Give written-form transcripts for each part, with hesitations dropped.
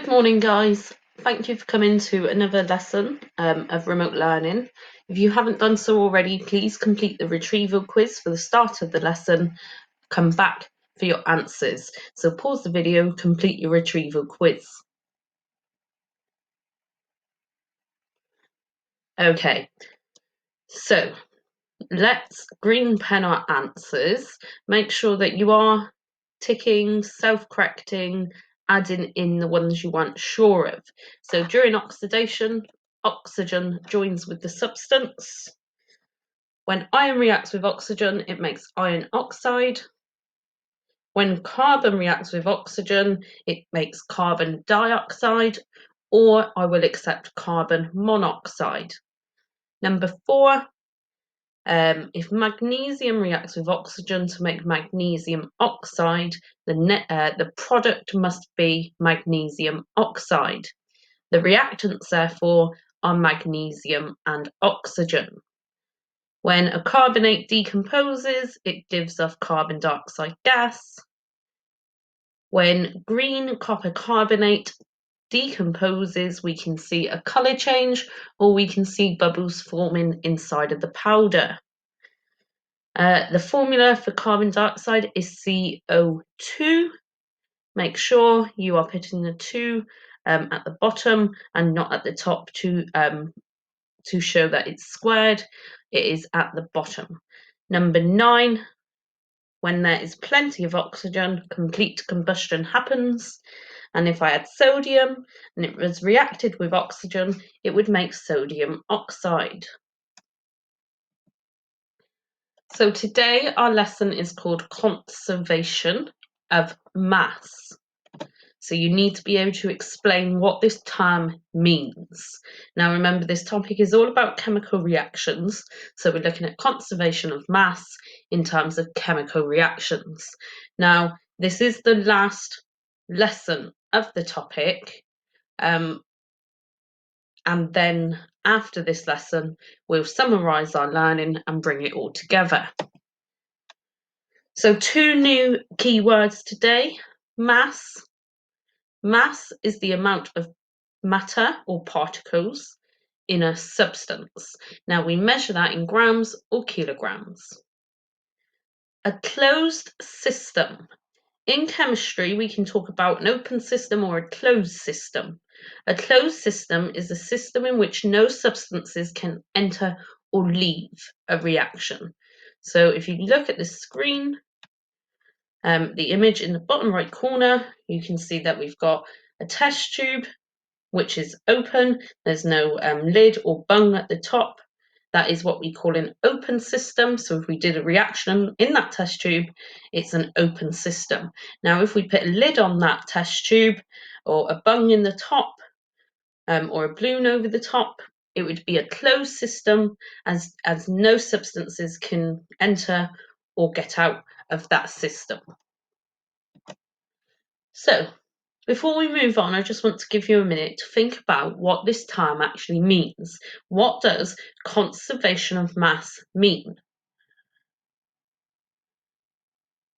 Good morning, guys. Thank you for coming to another lesson of remote learning. If you haven't done so already, please complete the retrieval quiz for the start of the lesson. Come back for your answers. So pause the video, complete your retrieval quiz. Okay, so let's green pen our answers. Make sure that you are ticking, self-correcting, adding in the ones you aren't sure of. So during oxidation, oxygen joins with the substance. When iron reacts with oxygen, it makes iron oxide. When carbon reacts with oxygen, it makes carbon dioxide, or I will accept carbon monoxide. Number 4, if magnesium reacts with oxygen to make magnesium oxide, the product must be magnesium oxide. The reactants, therefore, are magnesium and oxygen. When a carbonate decomposes, it gives off carbon dioxide gas. When green copper carbonate decomposes, we can see a colour change, or we can see bubbles forming inside of the powder. The formula for carbon dioxide is CO2. Make sure you are putting the 2 at the bottom and not at the top to show that it's squared. It is at the bottom. Number 9, when there is plenty of oxygen, complete combustion happens. And if I had sodium and it was reacted with oxygen, it would make sodium oxide. So today our lesson is called conservation of mass. So you need to be able to explain what this term means. Now remember, this topic is all about chemical reactions. So we're looking at conservation of mass in terms of chemical reactions. Now, this is the last lesson of the topic. And then after this lesson, we'll summarise our learning and bring it all together. So 2 new keywords today: mass. Mass is the amount of matter or particles in a substance. Now we measure that in grams or kilograms. A closed system. In chemistry, we can talk about an open system or a closed system. A closed system is a system in which no substances can enter or leave a reaction. So if you look at the screen, the image in the bottom right corner, you can see that we've got a test tube which is open. There's no lid or bung at the top. That is what we call an open system. So if we did a reaction in that test tube, it's an open system. Now, if we put a lid on that test tube or a bung in the top or a balloon over the top, it would be a closed system as no substances can enter or get out of that system. So before we move on, I just want to give you a minute to think about what this term actually means. What does conservation of mass mean?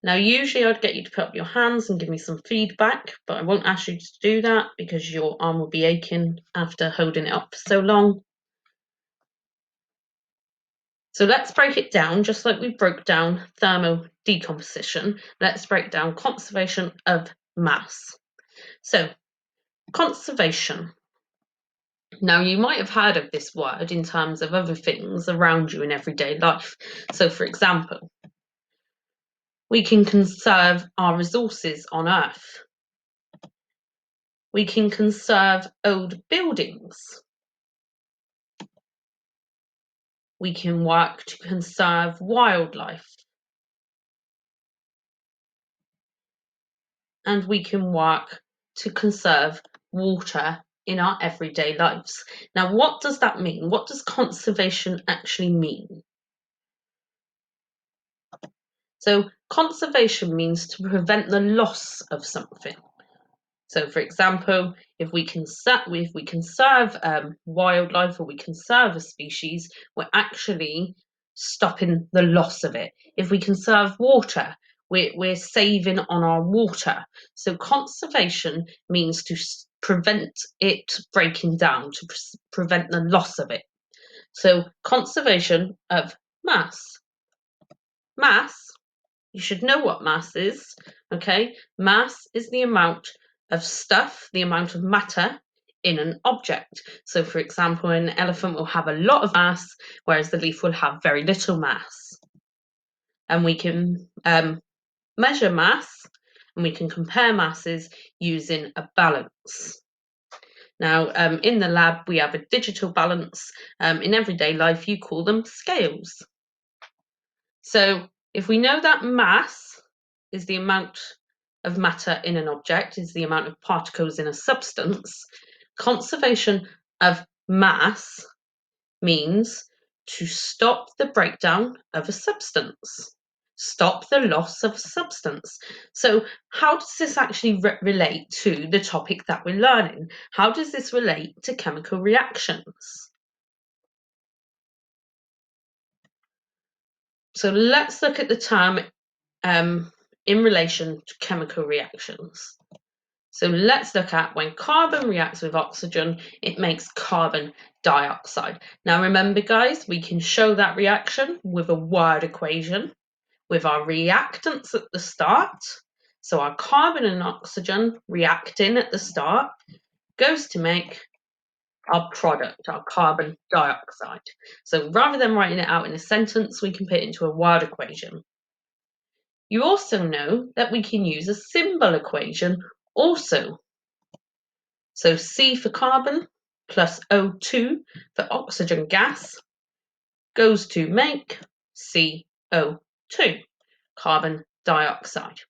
Now, usually I'd get you to put up your hands and give me some feedback, but I won't ask you to do that because your arm will be aching after holding it up for so long. So let's break it down, just like we broke down thermodecomposition. Let's break down conservation of mass. So, conservation. Now, you might have heard of this word in terms of other things around you in everyday life. So, for example, we can conserve our resources on Earth. We can conserve old buildings. We can work to conserve wildlife. And we can work to conserve water in our everyday lives. Now, what does that mean? What does conservation actually mean? So conservation means to prevent the loss of something. So, for example, if we conserve wildlife or we conserve a species, we're actually stopping the loss of it. If we conserve water, we're saving on our water. So conservation means to prevent it breaking down, to prevent the loss of it. So conservation of mass. Mass, you should know what mass is, okay? Mass is the amount of stuff, the amount of matter in an object. So for example, an elephant will have a lot of mass, whereas the leaf will have very little mass. And we can measure mass, and we can compare masses using a balance. Now, in the lab, we have a digital balance. In everyday life, you call them scales. So if we know that mass is the amount of matter in an object, is the amount of particles in a substance, conservation of mass means to stop the breakdown of a substance, stop the loss of substance. So how does this actually relate to the topic that we're learning? How does this relate to chemical reactions? So let's look at the term in relation to chemical reactions. So let's look at when carbon reacts with oxygen, it makes carbon dioxide. Now remember guys, we can show that reaction with a word equation with our reactants at the start. So our carbon and oxygen reacting at the start goes to make our product, our carbon dioxide. So rather than writing it out in a sentence, we can put it into a word equation. You also know that we can use a symbol equation also. So C for carbon plus O2 for oxygen gas goes to make CO2, carbon dioxide.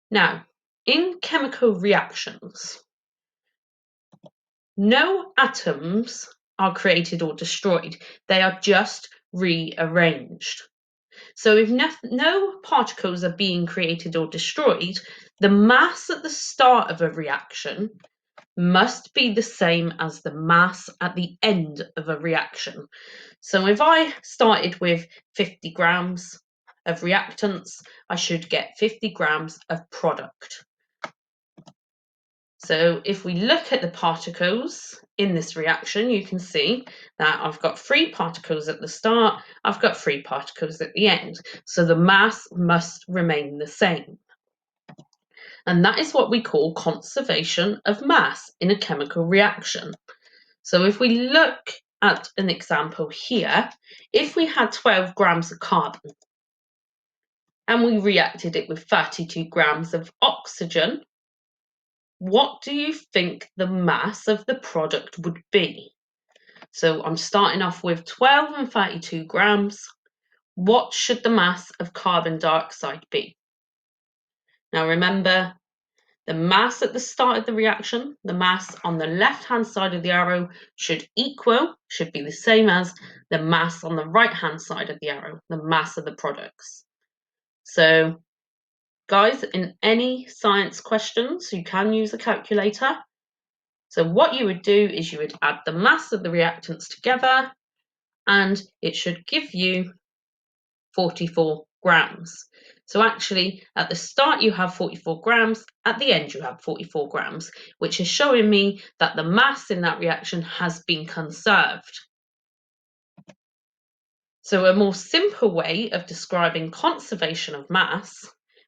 Now, in chemical reactions, no atoms are created or destroyed. They are just rearranged. So if no particles are being created or destroyed, the mass at the start of a reaction must be the same as the mass at the end of a reaction. So if I started with 50 grams of reactants, I should get 50 grams of product. So if we look at the particles in this reaction, you can see that I've got 3 particles at the start, I've got 3 particles at the end. So the mass must remain the same. And that is what we call conservation of mass in a chemical reaction. So if we look at an example here, if we had 12 grams of carbon and we reacted it with 32 grams of oxygen, what do you think the mass of the product would be? So I'm starting off with 12 and 32 grams. What should the mass of carbon dioxide be? Now remember, the mass at the start of the reaction, the mass on the left-hand side of the arrow should be the same as the mass on the right-hand side of the arrow, the mass of the products. So guys, in any science questions, you can use a calculator. So what you would do is you would add the mass of the reactants together and it should give you 44 grams. So actually at the start you have 44 grams, at the end you have 44 grams, which is showing me that the mass in that reaction has been conserved. So a more simple way of describing conservation of mass,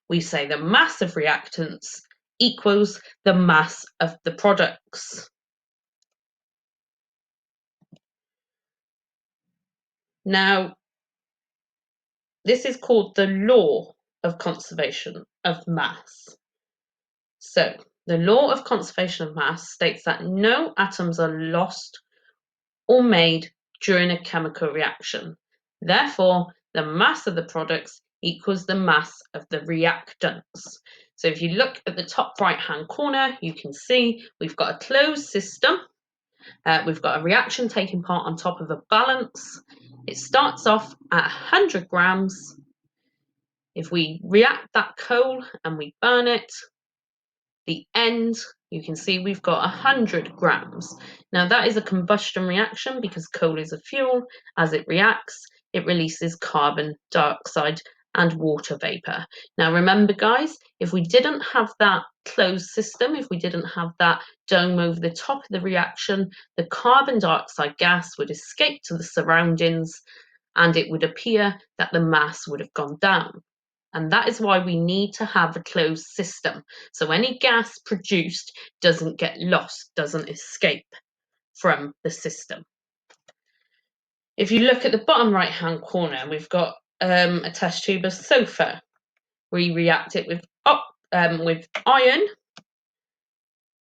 we say the mass of reactants equals the mass of the products. Now, this is called the law of conservation of mass. So, the law of conservation of mass states that no atoms are lost or made during a chemical reaction. Therefore, the mass of the products equals the mass of the reactants. So if you look at the top right-hand corner, you can see we've got a closed system. We've got a reaction taking part on top of a balance. It starts off at 100 grams. If we react that coal and we burn it, the end, you can see we've got 100 grams. Now that is a combustion reaction because coal is a fuel. As it reacts, it releases carbon dioxide and water vapour. Now remember guys, if we didn't have that closed system, if we didn't have that dome over the top of the reaction, the carbon dioxide gas would escape to the surroundings and it would appear that the mass would have gone down. And that is why we need to have a closed system. So any gas produced doesn't get lost, doesn't escape from the system. If you look at the bottom right hand corner, we've got a test tube of sulfur. We react it with iron.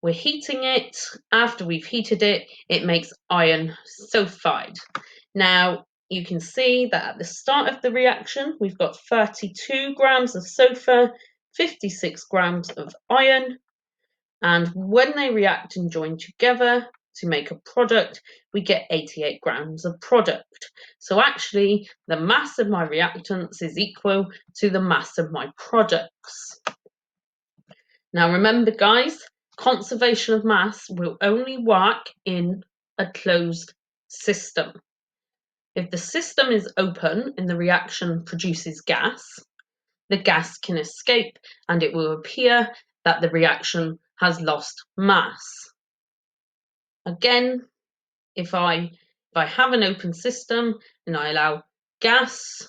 We're heating it. After we've heated it, it makes iron sulfide. Now you can see that at the start of the reaction, we've got 32 grams of sulfur, 56 grams of iron, and when they react and join together to make a product, we get 88 grams of product. So actually, the mass of my reactants is equal to the mass of my products. Now remember guys, conservation of mass will only work in a closed system. If the system is open and the reaction produces gas, the gas can escape and it will appear that the reaction has lost mass. Again, if I have an open system and I allow gas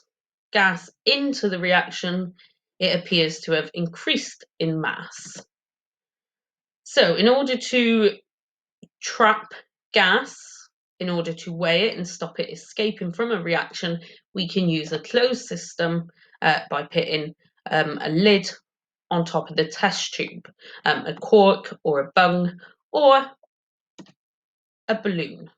into the reaction, it appears to have increased in mass. So in order to trap gas, in order to weigh it and stop it escaping from a reaction, we can use a closed system by putting a lid on top of the test tube, a cork or a bung or a balloon.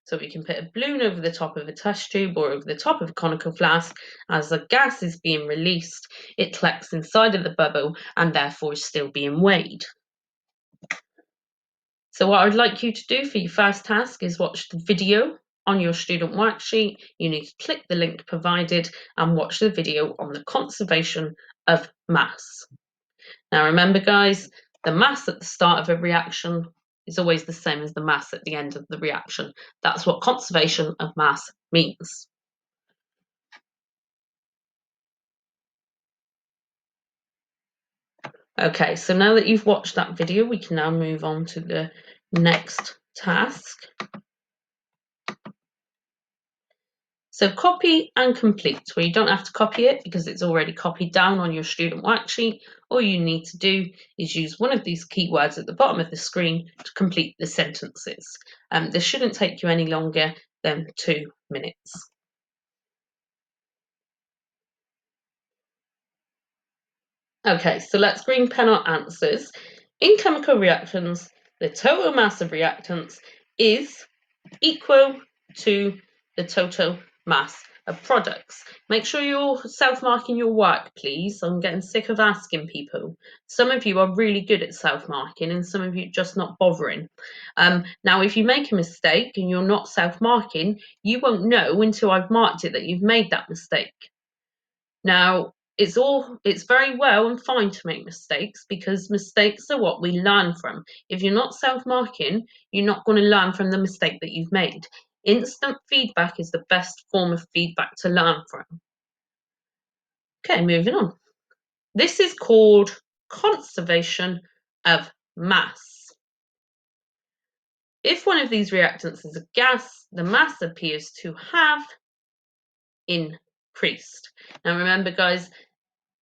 So we can put a balloon over the top of a test tube or over the top of a conical flask. As the gas is being released, it collects inside of the bubble and therefore is still being weighed. So what I'd like you to do for your first task is watch the video on your student worksheet. You need to click the link provided and watch the video on the conservation of mass. Now remember guys, the mass at the start of a reaction is always the same as the mass at the end of the reaction. That's what conservation of mass means. Okay, so now that you've watched that video, we can now move on to the next task. So copy and complete, where you don't have to copy it because it's already copied down on your student worksheet. All you need to do is use one of these keywords at the bottom of the screen to complete the sentences. This shouldn't take you any longer than 2 minutes. Okay, so let's green pen our answers. In chemical reactions, the total mass of reactants is equal to the total mass of products. Make sure you're self-marking your work, please. I'm getting sick of asking people. Some of you are really good at self-marking and some of you just not bothering. Now, if you make a mistake and you're not self-marking, you won't know until I've marked it that you've made that mistake. Now, it's very well and fine to make mistakes because mistakes are what we learn from. If you're not self-marking, you're not going to learn from the mistake that you've made. Instant feedback is the best form of feedback to learn from. Okay, moving on. This is called conservation of mass. If one of these reactants is a gas, the mass appears to have increased. Now remember guys,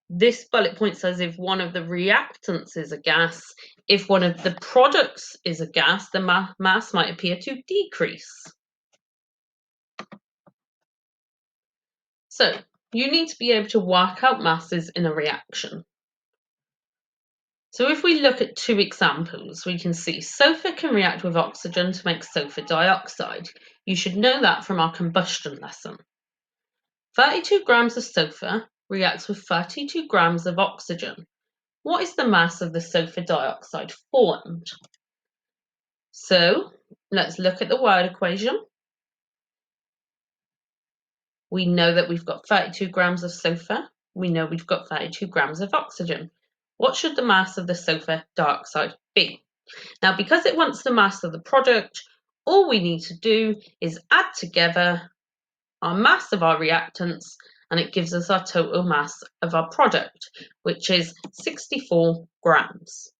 this bullet point says if one of the reactants is a gas. If one of the products is a gas, the mass might appear to decrease. So you need to be able to work out masses in a reaction. So if we look at 2 examples, we can see sulfur can react with oxygen to make sulfur dioxide. You should know that from our combustion lesson. 32 grams of sulfur reacts with 32 grams of oxygen. What is the mass of the sulfur dioxide formed? So let's look at the word equation. We know that we've got 32 grams of sulfur. We know we've got 32 grams of oxygen. What should the mass of the sulfur dioxide be? Now, because it wants the mass of the product, all we need to do is add together our mass of our reactants and it gives us our total mass of our product, which is 64 grams.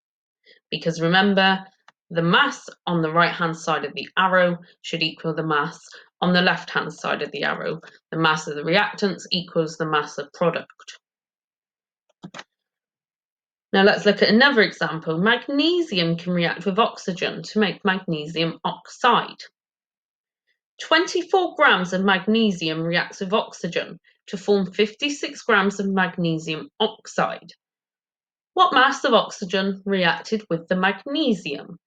Because remember, the mass on the right-hand side of the arrow should equal the mass on the left-hand side of the arrow. The mass of the reactants equals the mass of product. Now let's look at another example. Magnesium can react with oxygen to make magnesium oxide. 24 grams of magnesium reacts with oxygen to form 56 grams of magnesium oxide. What mass of oxygen reacted with the magnesium?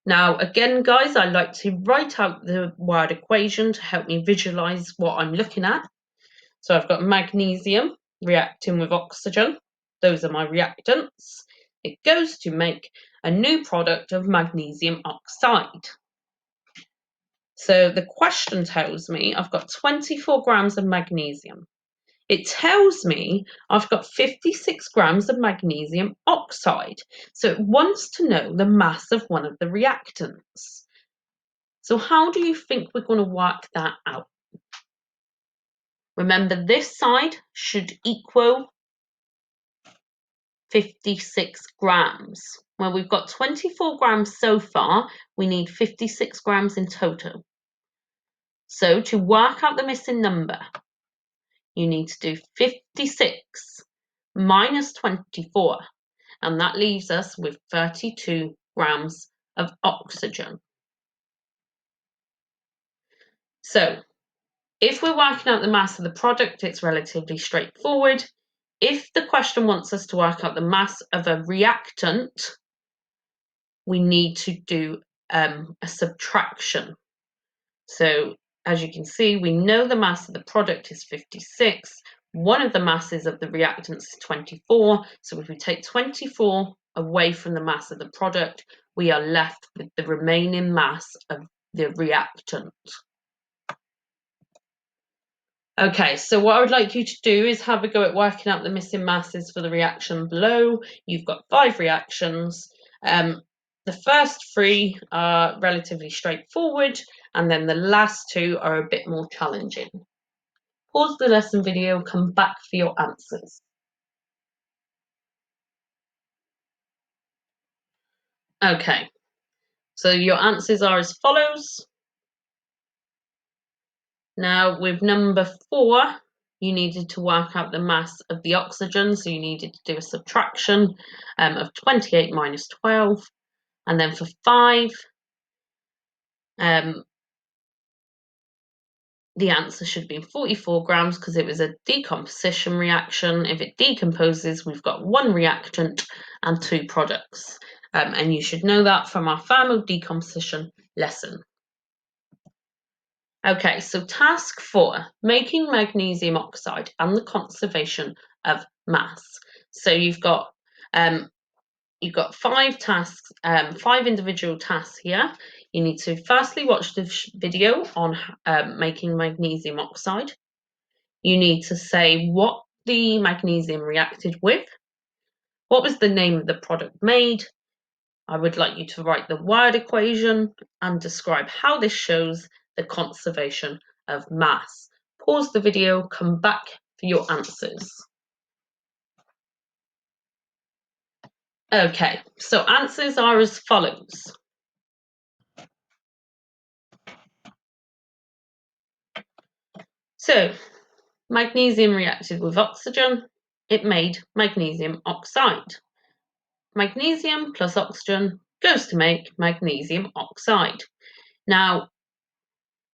Now, again, guys, I like to write out the word equation to help me visualize what I'm looking at. So I've got magnesium reacting with oxygen. Those are my reactants. It goes to make a new product of magnesium oxide. So the question tells me I've got 24 grams of magnesium. It tells me I've got 56 grams of magnesium oxide. So it wants to know the mass of one of the reactants. So how do you think we're going to work that out? Remember, this side should equal 56 grams. Well, we've got 24 grams so far. We need 56 grams in total. So to work out the missing number, you need to do 56 minus 24, and that leaves us with 32 grams of oxygen. So if we're working out the mass of the product, it's relatively straightforward. If the question wants us to work out the mass of a reactant, we need to do a subtraction. So as you can see, we know the mass of the product is 56. One of the masses of the reactants is 24. So if we take 24 away from the mass of the product, we are left with the remaining mass of the reactant. Okay, so what I would like you to do is have a go at working out the missing masses for the reaction below. You've got 5 reactions. The first 3 are relatively straightforward, and then the last 2 are a bit more challenging. Pause the lesson video, come back for your answers. Okay, so your answers are as follows. Now, with number 4, you needed to work out the mass of the oxygen, so you needed to do a subtraction of 28 minus 12. And then for 5, the answer should be 44 grams because it was a decomposition reaction. If it decomposes, we've got 1 reactant and 2 products. And you should know that from our thermal decomposition lesson. Okay, so task 4, making magnesium oxide and the conservation of mass. So you've got 5 tasks, 5 individual tasks here. You need to firstly watch the video on making magnesium oxide. You need to say what the magnesium reacted with. What was the name of the product made? I would like you to write the word equation and describe how this shows the conservation of mass. Pause the video, come back for your answers. Okay, so answers are as follows. So, magnesium reacted with oxygen, it made magnesium oxide. Magnesium plus oxygen goes to make magnesium oxide. Now,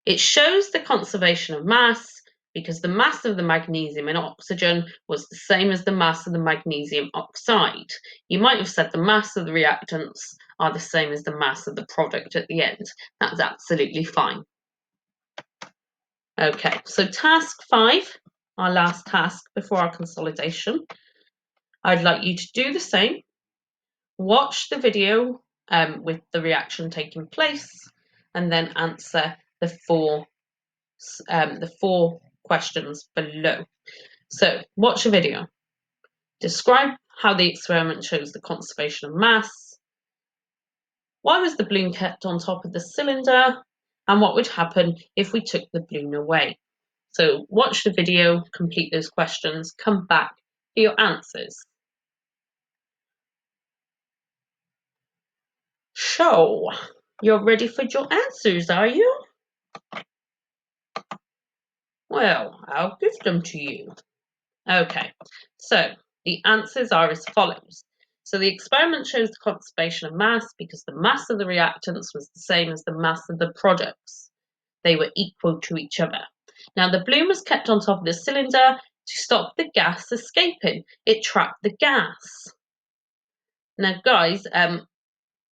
it shows the conservation of mass because the mass of the magnesium in oxygen was the same as the mass of the magnesium oxide. You might have said the mass of the reactants are the same as the mass of the product at the end. That's absolutely fine. Okay, so task 5, our last task before our consolidation. I'd like you to do the same. Watch the video with the reaction taking place, and then answer the 4 questions below. So watch the video. Describe how the experiment shows the conservation of mass. Why was the balloon kept on top of the cylinder? And what would happen if we took the balloon away? So watch the video, complete those questions, come back for your answers. So, you're ready for your answers, are you? Well, I'll give them to you. Okay, so the answers are as follows. So the experiment shows the conservation of mass because the mass of the reactants was the same as the mass of the products. They were equal to each other. Now the balloon was kept on top of the cylinder to stop the gas escaping. It trapped the gas. Now guys,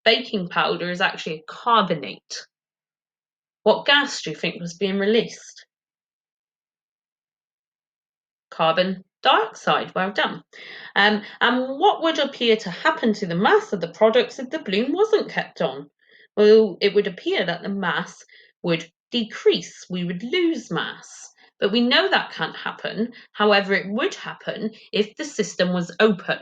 baking powder is actually a carbonate. What gas do you think was being released? Carbon dioxide. Well done. And what would appear to happen to the mass of the products if the balloon wasn't kept on? Well, it would appear that the mass would decrease. We would lose mass. But we know that can't happen. However, it would happen if the system was open.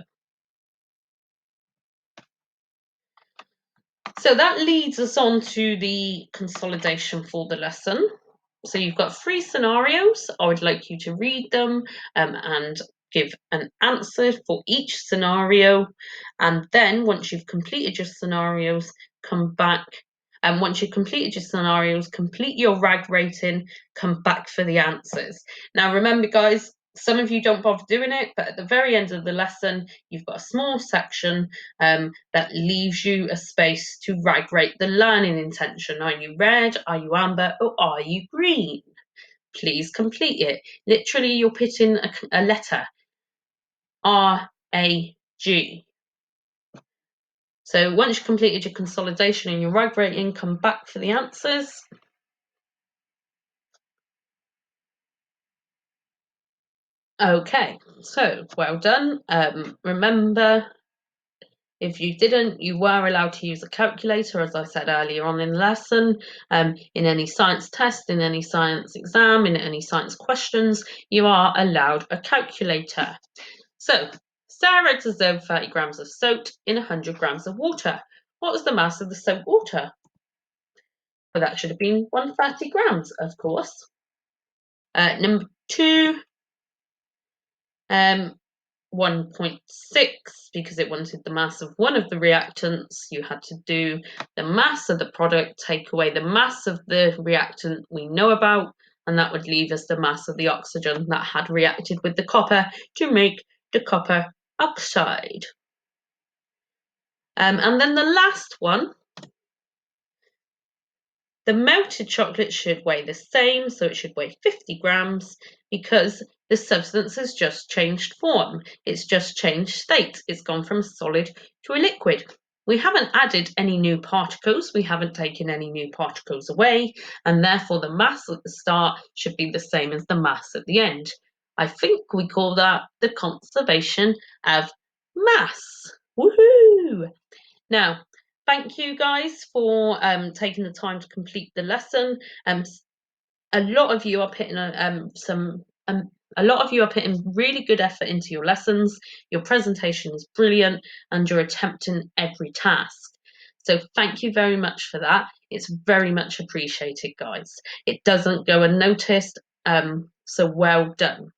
So that leads us on to the consolidation for the lesson. So you've got 3 scenarios. I would like you to read them and give an answer for each scenario. And then once you've completed your scenarios, come back. And once you've completed your scenarios, complete your RAG rating, come back for the answers. Now remember guys, some of you don't bother doing it, but at the very end of the lesson, you've got a small section that leaves you a space to RAG rate the learning intention. Are you red? Are you amber? Or are you green? Please complete it. Literally, you're putting a letter, R-A-G. So once you've completed your consolidation and your RAG rating, come back for the answers. Okay, so well done. Remember, if you didn't, you were allowed to use a calculator, as I said earlier on in the lesson. In any science test, in any science exam, in any science questions, you are allowed a calculator. So, Sarah dissolved 30 grams of soap in 100 grams of water. What was the mass of the soap water? Well, that should have been 130 grams, of course. Number 2, 1.6, because it wanted the mass of one of the reactants. You had to do the mass of the product, take away the mass of the reactant we know about, and that would leave us the mass of the oxygen that had reacted with the copper to make the copper oxide. And then the last one, the melted chocolate should weigh the same, so it should weigh 50 grams because the substance has just changed form. It's just changed state. It's gone from solid to a liquid. We haven't added any new particles. We haven't taken any new particles away, and therefore the mass at the start should be the same as the mass at the end. I think we call that the conservation of mass. Woohoo! Now, thank you guys for taking the time to complete the lesson. A lot of you are putting a lot of you are putting really good effort into your lessons. Your presentation is brilliant, and you're attempting every task. So thank you very much for that. It's very much appreciated, guys. It doesn't go unnoticed. So well done.